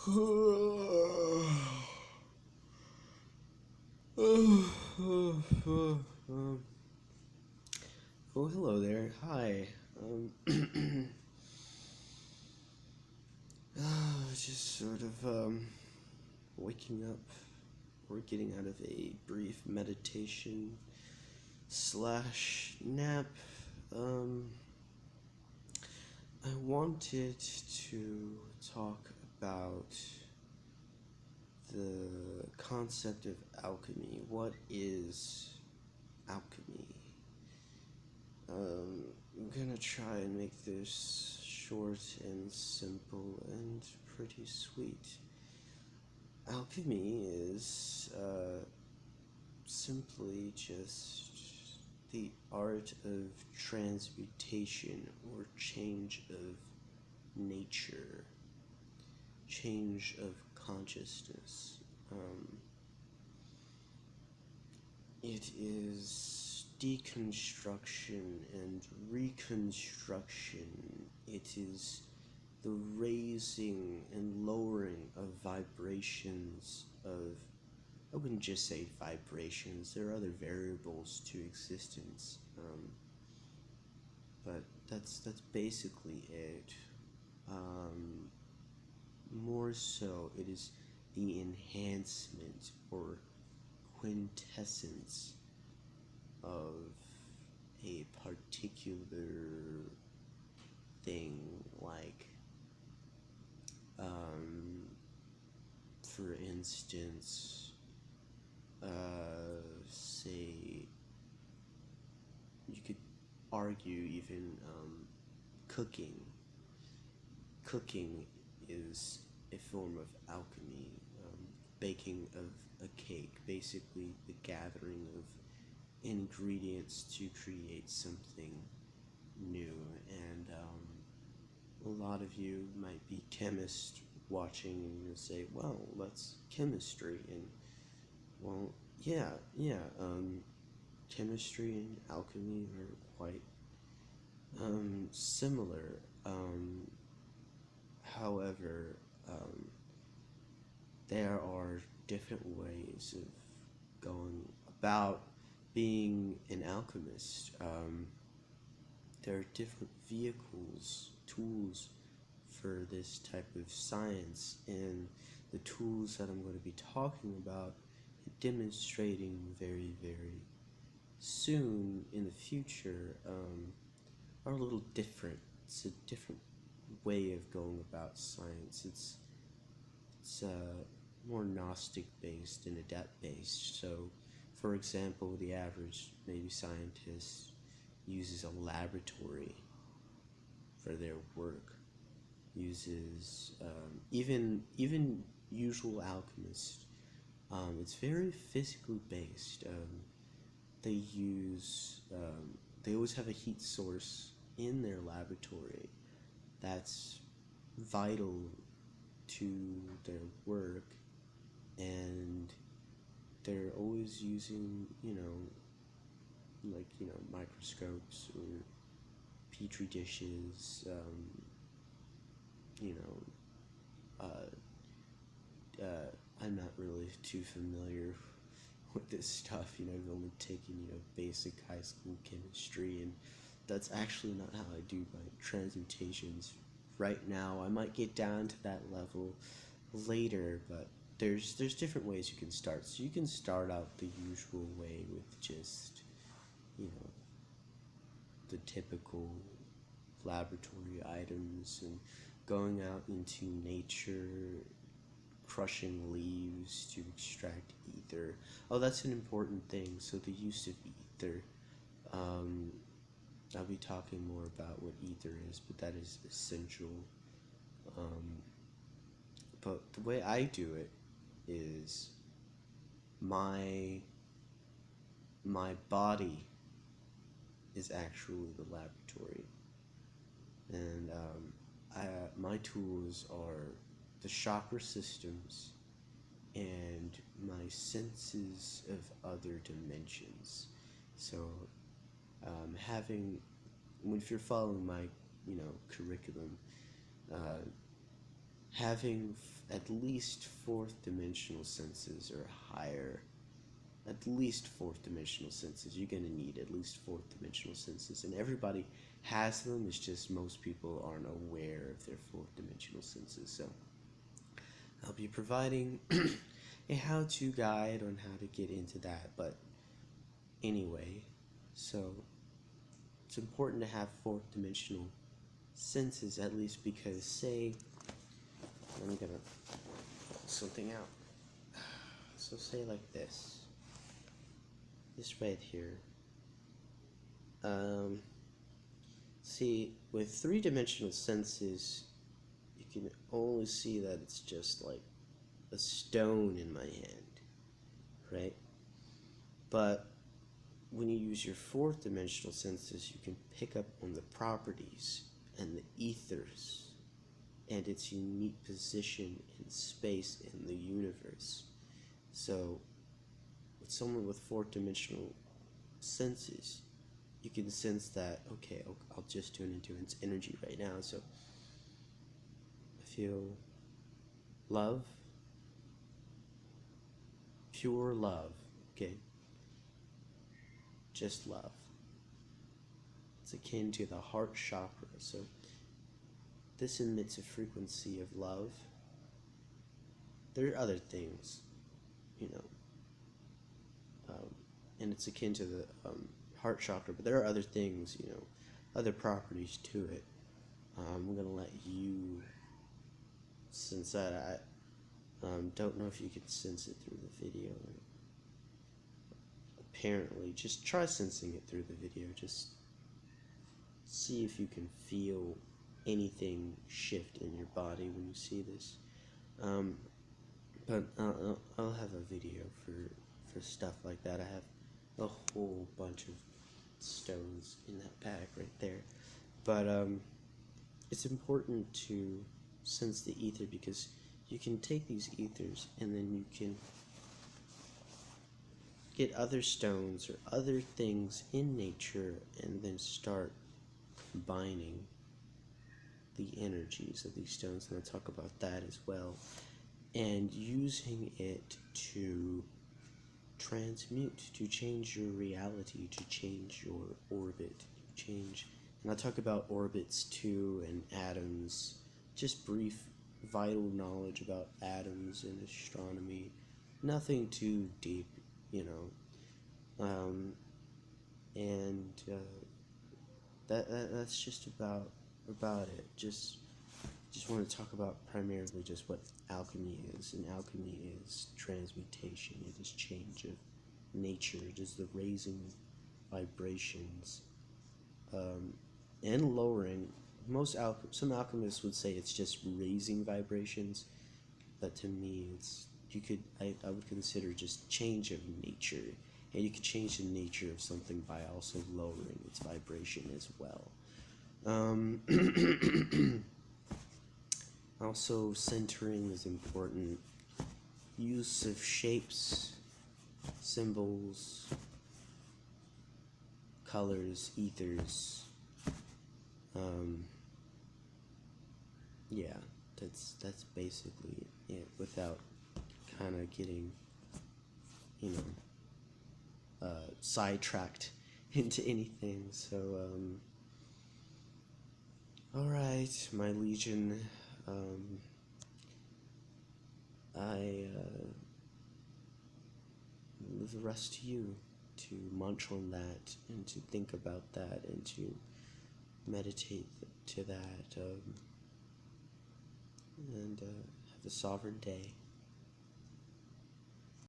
Oh, hello there. Hi. Just sort of waking up or getting out of a brief meditation slash nap. Um, I wanted to talk about the concept of alchemy. What is alchemy? I'm gonna try and make this short and simple and pretty sweet. Alchemy is simply just the art of transmutation or change of nature, change of consciousness. Um, it is deconstruction and reconstruction. It is the raising and lowering of vibrations of, I wouldn't just say vibrations, there are other variables to existence, but that's basically it. Um, More so, it is the enhancement or quintessence of a particular thing, like, um, for instance, say, you could argue even cooking. Cooking is a form of alchemy. Baking of a cake, basically the gathering of ingredients to create something new. And a lot of you might be chemists watching, and you'll say, "Well, that's chemistry," and well, yeah. Chemistry and alchemy are quite similar. However, there are different ways of going about being an alchemist. There are different vehicles, tools for this type of science, and the tools that I'm going to be talking about and demonstrating very, very soon in the future are a little different. It's a different way of going about science. It's more Gnostic based and Adept based. So, for example, the average maybe scientist uses a laboratory for their work. Uses even usual alchemists. It's very physically based. They use they always have a heat source in their laboratory that's vital to their work, and they're always using, microscopes or petri dishes, you know, I'm not really too familiar with this stuff. I've only taken, basic high school chemistry, and that's actually not how I do my transmutations right now. I might get down to that level later, but there's different ways you can start. So you can start out the usual way with just, you know, the typical laboratory items and going out into nature, crushing leaves to extract ether. Oh, that's an important thing. So the use of ether. Um, I'll be talking more about what ether is, but that is essential. Um, but the way I do it is my my body is actually the laboratory, and my tools are the chakra systems and my senses of other dimensions. So, having, if you're following my, curriculum, uh, having at least fourth dimensional senses or higher. At least fourth dimensional senses. You're going to need at least fourth dimensional senses, and everybody has them. It's just most people aren't aware of their fourth dimensional senses. So I'll be providing a how-to guide on how to get into that. But anyway, so it's important to have fourth dimensional senses, at least, because say I'm gonna pull something out. So say like this right here. See, with three-dimensional senses, you can only see that it's just like a stone in my hand, right? But when you use your fourth dimensional senses, you can pick up on the properties and the ethers and its unique position in space in the universe. So with someone with fourth dimensional senses, you can sense that, okay, I'll just tune into its energy right now. So I feel love, pure love, okay? Just love. It's akin to the heart chakra. So this emits a frequency of love. There are other things, you know, and it's akin to the heart chakra, but there are other things, you know, other properties to it. I'm gonna let you sense that. I don't know if you can sense it through the video. Apparently, just try sensing it through the video. Just see if you can feel anything shift in your body when you see this. But I'll have a video for stuff like that. I have a whole bunch of stones in that pack right there. But it's important to sense the ether, because you can take these ethers and then you can get other stones or other things in nature and then start combining the energies of these stones, and I'll talk about that as well, and using it to transmute, to change your reality, to change your orbit, and I'll talk about orbits too, and atoms, just brief vital knowledge about atoms and astronomy, nothing too deep, you know, and that's just about it. Just want to talk about primarily just what alchemy is, and alchemy is transmutation. It is change of nature. It is the raising vibrations and lowering. Some alchemists would say it's just raising vibrations, but to me, I would consider just change of nature, and you could change the nature of something by also lowering its vibration as well. Also, centering is important. Use of shapes, symbols, colors, ethers. Yeah, that's basically it, without kind of getting, you know, sidetracked into anything. So, alright, my legion, I leave the rest to you to munch on that and to think about that and to meditate to that, and have a sovereign day.